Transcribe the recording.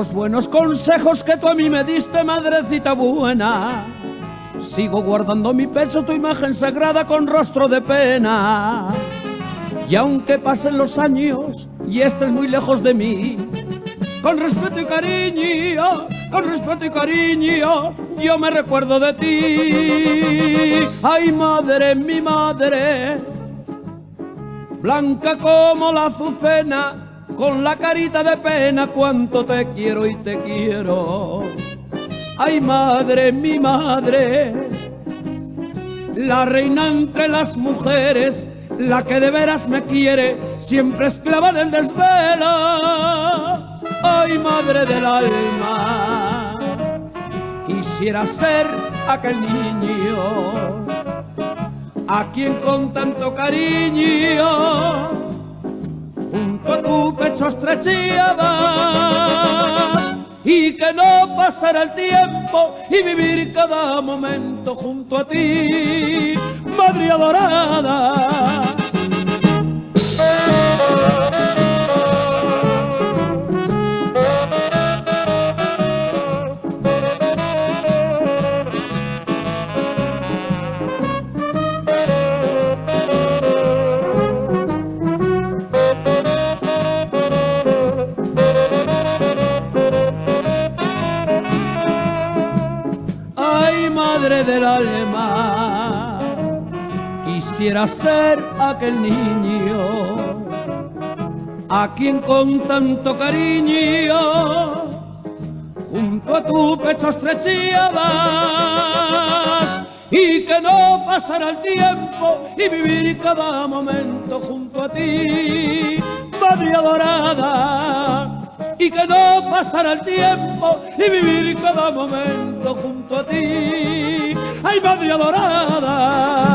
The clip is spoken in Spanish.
los buenos consejos que tú a mí me diste, madrecita buena. Sigo guardando mi pecho tu imagen sagrada con rostro de pena. Y aunque pasen los años y estés muy lejos de mí, con respeto y cariño, yo me recuerdo de ti. Ay, madre, mi madre, blanca como la azucena, con la carita de pena, cuánto te quiero y te quiero. Ay, madre, mi madre, la reina entre las mujeres, la que de veras me quiere, siempre esclava del desvelo. Ay, madre del alma, quisiera ser aquel niño a quien con tanto cariño junto a tu pecho estrechaba, y que no pasara el tiempo y vivir cada momento junto a ti, madre adorada. Madre del alma, quisiera ser aquel niño a quien con tanto cariño junto a tu pecho estrechabas, y que no pasara el tiempo y vivir cada momento junto a ti, madre adorada. Y que no pasara el tiempo y vivir cada momento junto a ti, ay, madre adorada.